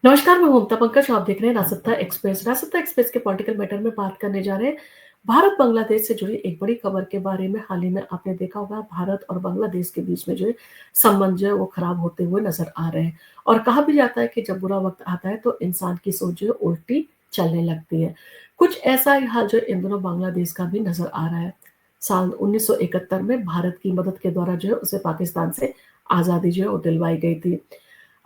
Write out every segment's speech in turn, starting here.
नमस्कार, मैं ममता पंकज। आप देख रहे हैं रासत्ता एक्सप्रेस। रासत्ता एक्सप्रेस के पॉलिटिकल मैटर में बात करने जा रहे हैं भारत बांग्लादेश से जुड़ी एक बड़ी खबर के बारे में। हाल ही में आपने देखा होगा भारत और बांग्लादेश के बीच में जो है संबंध जो है वो खराब होते हुए नजर आ रहे हैं। और कहा भी जाता है कि जब बुरा वक्त आता है तो इंसान की सोच जो है उल्टी चलने लगती है। कुछ ऐसा ही हाल जो इन दोनों बांग्लादेश का भी नजर आ रहा है। साल 1971 में भारत की मदद के द्वारा जो है उसे पाकिस्तान से आजादी जो है वो दिलवाई गई थी।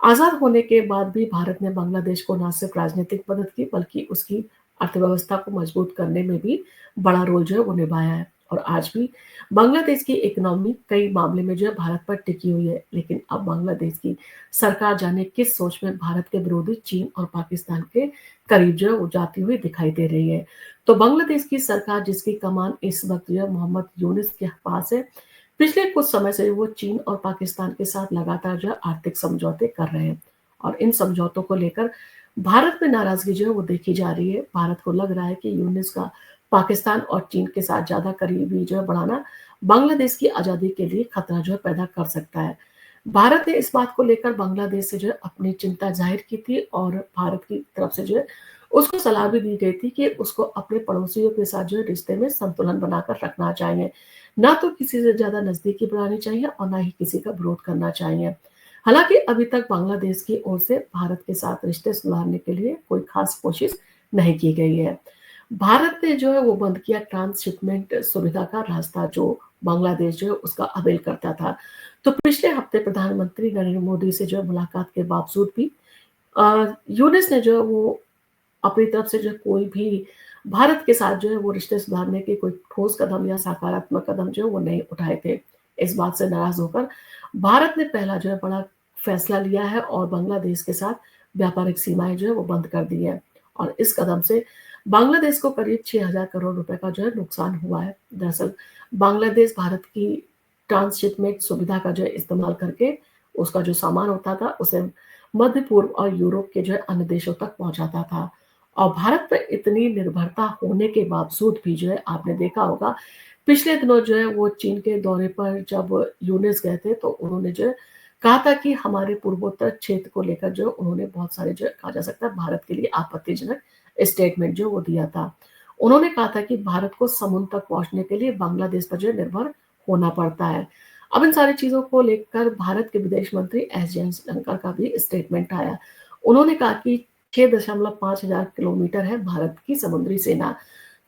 आजाद होने के बाद भी भारत ने बांग्लादेश को न सिर्फ राजनीतिक मदद की बल्कि उसकी अर्थव्यवस्था को मजबूत करने में भी बड़ा रोल जो है वो निभाया है। और आज भी बांग्लादेश की इकोनॉमी कई मामले में जो है भारत पर टिकी हुई है। लेकिन अब बांग्लादेश की सरकार जाने किस सोच में भारत के विरोधी चीन और पाकिस्तान के करीब जो है वो जाती हुई दिखाई दे रही है। तो बांग्लादेश की सरकार जिसकी कमान इस वक्त जो है मोहम्मद यूनिस के पास है, पिछले कुछ समय से वो चीन और पाकिस्तान के साथ लगातार जो है आर्थिक समझौते कर रहे हैं। और इन समझौतों को लेकर भारत में नाराजगी जो है वो देखी जा रही है। भारत को लग रहा है कि यूनिस का पाकिस्तान और चीन के साथ ज्यादा करीबी जो है बढ़ाना बांग्लादेश की आजादी के लिए खतरा जो है पैदा कर सकता है। भारत ने इस बात को लेकर बांग्लादेश से जो है अपनी चिंता जाहिर की थी और भारत की तरफ से जो है उसको सलाह भी दी गई थी कि उसको अपने पड़ोसियों के साथ जो है रिश्ते में संतुलन बनाकर रखना चाहिए। ना तो किसी से ज्यादा नजदीकी बनानी चाहिए और ना ही किसी का विरोध करना चाहिए। हालांकि अभी तक बांग्लादेश की ओर से भारत के साथ रिश्ते सुधारने के लिए कोई खास कोशिश नहीं की गई है। भारत ने जो है वो बंद किया ट्रांसशिपमेंट सुविधा का रास्ता जो बांग्लादेश जो है उसका अवेल करता था। तो पिछले हफ्ते प्रधानमंत्री नरेंद्र मोदी से जो है मुलाकात के बावजूद भी यूनिस ने जो है वो अपनी तरफ से जो कोई भी भारत के साथ जो है वो रिश्ते सुधारने के कोई ठोस कदम या सकारात्मक कदम जो है वो नहीं उठाए थे। इस बात से नाराज होकर भारत ने पहला जो है बड़ा फैसला लिया है और बांग्लादेश के साथ व्यापारिक सीमाएं जो है वो बंद कर दी है। और इस कदम से बांग्लादेश को करीब 6,000 करोड़ रुपए का जो है नुकसान हुआ है। दरअसल बांग्लादेश भारत की ट्रांसशिपमेंट सुविधा का जो है इस्तेमाल करके उसका जो सामान होता था उसे मध्य पूर्व और यूरोप के जो है अन्य देशों तक पहुंचाता था। और भारत पर इतनी निर्भरता होने के बावजूद भी जो है आपने देखा होगा पिछले दिनों जो है वो चीन के दौरे पर जब यूनिस गए थे तो उन्होंने जो है कहा था कि हमारे पूर्वोत्तर क्षेत्र को लेकर जो उन्होंने बहुत सारे जो है कहा जा सकता है भारत के लिए आपत्तिजनक स्टेटमेंट जो वो दिया था। उन्होंने कहा था कि भारत को समुद्र तक पहुंचने के लिए बांग्लादेश पर जो है निर्भर होना पड़ता है। अब इन सारी चीजों को लेकर भारत के विदेश मंत्री एस जयशंकर का भी स्टेटमेंट आया। उन्होंने कहा कि 6.5 हजार किलोमीटर है भारत की समुद्री सीमा।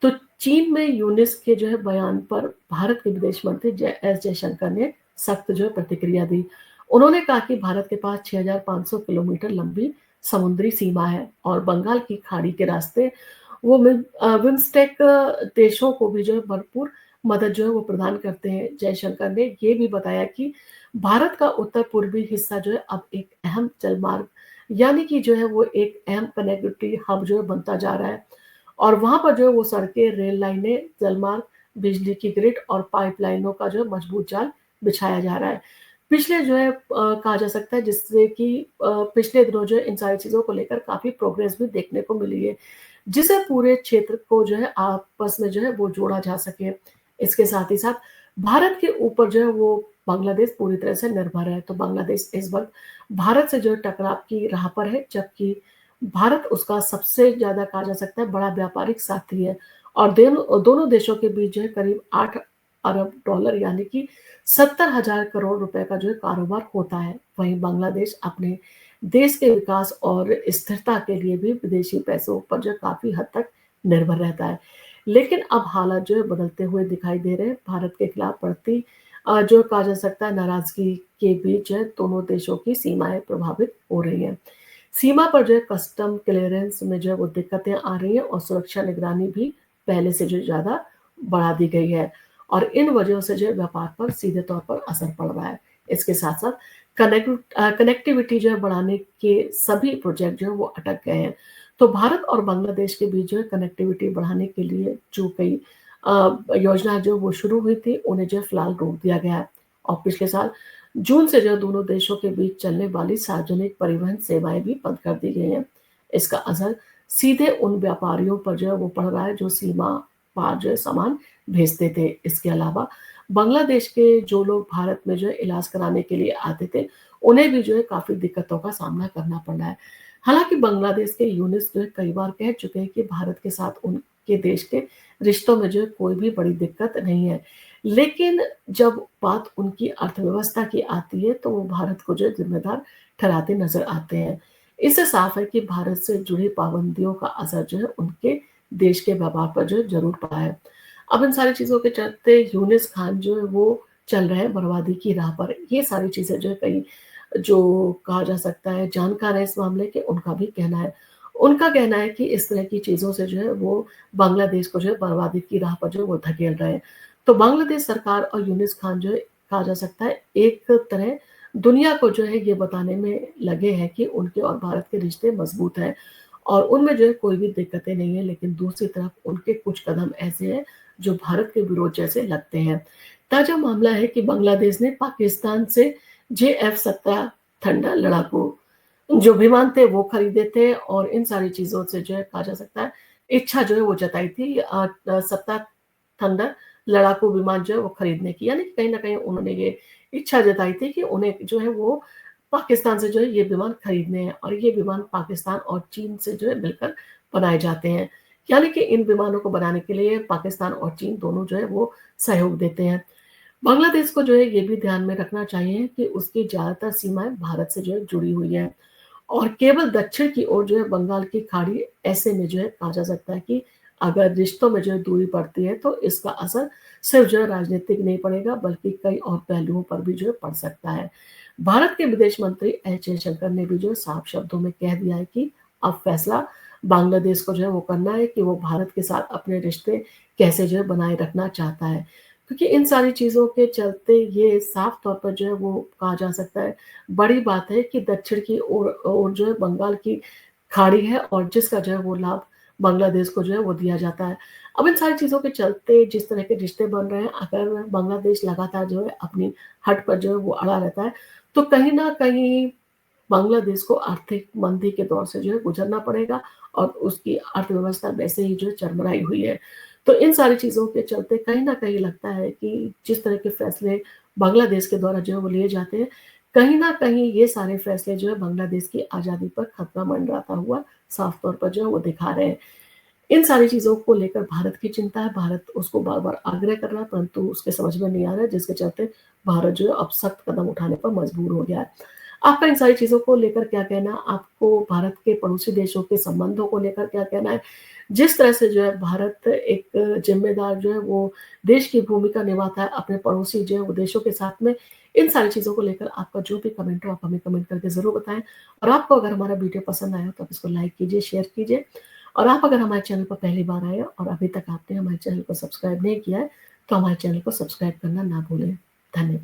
तो चीन में यूनिस के जो है बयान पर भारत के विदेश मंत्री एस जयशंकर ने सख्त जो है प्रतिक्रिया दी। उन्होंने कहा कि भारत के पास 6,500 किलोमीटर लंबी समुद्री सीमा है और बंगाल की खाड़ी के रास्ते वो बिम्स्टेक देशों को भी जो है भरपूर मदद जो है वो प्रदान करते हैं। जयशंकर ने ये भी बताया कि भारत का उत्तर पूर्वी हिस्सा जो है अब एक अहम जलमार्ग यानी कि जो है वो एक अहम कनेक्टिविटी हब जो है बनता जा रहा है। और वहां पर जो है वो सड़कें, रेल लाइनें, जलमार्ग, बिजली की ग्रिड और पाइपलाइनों का जो है मजबूत जाल बिछाया जा रहा है। पिछले जो है कहा जा सकता है जिससे कि पिछले दिनों जो है इन सारी चीजों को लेकर काफी प्रोग्रेस भी देखने को मिली है, जिसे पूरे क्षेत्र को जो है आपस में जो है वो जोड़ा जा सके। इसके साथ ही साथ भारत के ऊपर जो है वो बांग्लादेश पूरी तरह से निर्भर है। तो बांग्लादेश इस वक्त भारत से जो है टकराव की राह पर है, जबकि भारत उसका सबसे ज्यादा कहा जा सकता है बड़ा व्यापारिक साथी है। और दोनों दोनों देशों के बीच जो है करीब 8 अरब डॉलर यानी कि 70,000 करोड़ रुपए का जो है कारोबार होता है। वहीं बांग्लादेश अपने देश के विकास और स्थिरता के लिए भी विदेशी पैसों पर जो काफी हद तक निर्भर रहता है। लेकिन अब हालात जो है बदलते हुए दिखाई दे रहे हैं। भारत के खिलाफ बढ़ती जो कहा जा सकता है नाराजगी के बीच जो है दोनों देशों की सीमाएं प्रभावित हो रही हैं। सीमा पर जो है कस्टम क्लियरेंस में जो है वो दिक्कतें आ रही हैं और सुरक्षा निगरानी भी पहले से जो ज्यादा बढ़ा दी गई है। और इन वजहों से जो है व्यापार पर सीधे तौर पर असर पड़ रहा है। इसके साथ साथ कनेक्टिविटी जो है बढ़ाने के सभी प्रोजेक्ट जो है वो अटक गए हैं। तो भारत और बांग्लादेश के बीच जो है कनेक्टिविटी बढ़ाने के लिए जो कई योजना जो वो शुरू हुई थी उन्हें जो है फिलहाल रोक दिया गया है। और पिछले साल जून से जो दोनों देशों के बीच चलने वाली सार्वजनिक परिवहन सेवाएं भी बंद कर दी गई हैं। इसका असर सीधे उन व्यापारियों पर जो है वो पड़ रहा है जो सीमा पार जो है सामान भेजते थे। इसके अलावा बांग्लादेश के जो लोग भारत में जो है इलाज कराने के लिए आते थे उन्हें भी जो है काफी दिक्कतों का सामना करना पड़ रहा है। हालाँकि बांग्लादेश के यूनुस जो है कई बार कह चुके हैं कि भारत के साथ उनके देश के रिश्तों में जो है कोई भी बड़ी दिक्कत नहीं है। लेकिन जब बात उनकी अर्थव्यवस्था की आती है तो वो भारत को जो है ज़िम्मेदार ठहराते नज़र आते हैं। इससे साफ है कि भारत से जुड़ी पाबंदियों का असर जो है उनके देश के व्यापार पर जो है ज़रूर पड़ा है। अब इन सारी चीज़ों के चलते यूनुस खान जो है वो चल रहे हैं बर्बादी की राह पर। ये सारी चीज़ें जो है कई जो कहा जा सकता है जानकार है इस मामले के, उनका भी कहना है। उनका कहना है कि इस तरह की चीज़ों से जो है वो बांग्लादेश को जो है बर्बादी की राह पर जो है वो धकेल रहे हैं। तो बांग्लादेश सरकार और यूनुस खान जो है कहा जा सकता है एक तरह दुनिया को जो है ये बताने में लगे हैं कि उनके और भारत के रिश्ते मज़बूत हैं और उनमें जो है कोई भी दिक्कतें नहीं है, लेकिन दूसरी तरफ उनके कुछ कदम ऐसे हैं जो भारत के विरोध जैसे लगते हैं। ताज़ा मामला है कि बांग्लादेश ने पाकिस्तान से JF-17 थंडर लड़ाकू जो विमान थे वो खरीदे थे और इन सारी चीज़ों से जो है कहा जा सकता है इच्छा जो है वो जताई थी 17 थंडर लड़ाकू विमान जो है वो खरीदने की। यानी कि कहीं न कहीं उन्होंने ये इच्छा जताई थी कि उन्हें जो है वो पाकिस्तान से जो है ये विमान खरीदने हैं और ये विमान पाकिस्तान और चीन से जो है मिलकर बनाए जाते हैं। यानी कि इन विमानों को बनाने के लिए पाकिस्तान और चीन दोनों जो है वो सहयोग देते हैं। बांग्लादेश को जो है ये भी ध्यान में रखना चाहिए कि उसकी ज़्यादातर सीमाएँ भारत से जो है जुड़ी हुई हैं और केवल दक्षिण की ओर जो है बंगाल की खाड़ी ऐसे में जो है कहा जा सकता है कि अगर रिश्तों में जो है दूरी पड़ती है तो इसका असर सिर्फ जो है राजनीतिक नहीं पड़ेगा बल्कि कई और पहलुओं पर भी जो है पड़ सकता है। भारत के विदेश मंत्री एस जयशंकर ने भी जो है साफ शब्दों में कह दिया है कि अब फैसला बांग्लादेश को जो है वो करना है कि वो भारत के साथ अपने रिश्ते कैसे जो है बनाए रखना चाहता है। क्योंकि इन सारी चीज़ों के चलते ये साफ तौर पर जो है वो कहा जा सकता है बड़ी बात है कि दक्षिण की ओर जो है बंगाल की खाड़ी है और जिसका जो है वो लाभ बांग्लादेश को जो है वो दिया जाता है। अब इन सारी चीज़ों के चलते जिस तरह के रिश्ते बन रहे हैं अगर बांग्लादेश लगातार जो है अपनी हट पर जो है वो अड़ा रहता है, तो कहीं न कहीं बांग्लादेश को आर्थिक मंदी के दौर से जो है गुज़रना पड़ेगा और उसकी अर्थव्यवस्था वैसे ही जो है चरमराई हुई है। तो इन सारी चीज़ों के चलते कहीं न कहीं लगता है कि जिस तरह के फैसले बांग्लादेश के द्वारा जो है वो लिए जाते हैं, कहीं न कहीं ये सारे फैसले जो है बांग्लादेश की आज़ादी पर खतरा मंडराता हुआ साफ तौर पर जो है वो दिखा रहे हैं। इन सारी चीज़ों को लेकर भारत की चिंता है, भारत उसको बार-बार आग्रह कर रहा है परंतु उसके समझ में नहीं आ रहा है जिसके चलते भारत जो है अब सख्त कदम उठाने पर मजबूर हो गया है। आपका इन सारी चीज़ों को लेकर क्या कहना है? आपको भारत के पड़ोसी देशों के संबंधों को लेकर क्या कहना है? जिस तरह से जो है भारत एक ज़िम्मेदार जो है वो देश की भूमिका निभाता है अपने पड़ोसी जो है वो देशों के साथ में, इन सारी चीज़ों को लेकर आपका जो भी कमेंट हो आप हमें कमेंट करके ज़रूर बताएँ। और आपको अगर हमारा वीडियो पसंद आया हो तो आप इसको लाइक कीजिए, शेयर कीजिए और आप अगर हमारे चैनल पर पहली बार आए हो और अभी तक आपने हमारे चैनल को सब्सक्राइब नहीं किया है, तो हमारे चैनल को सब्सक्राइब करना ना भूलें। धन्यवाद।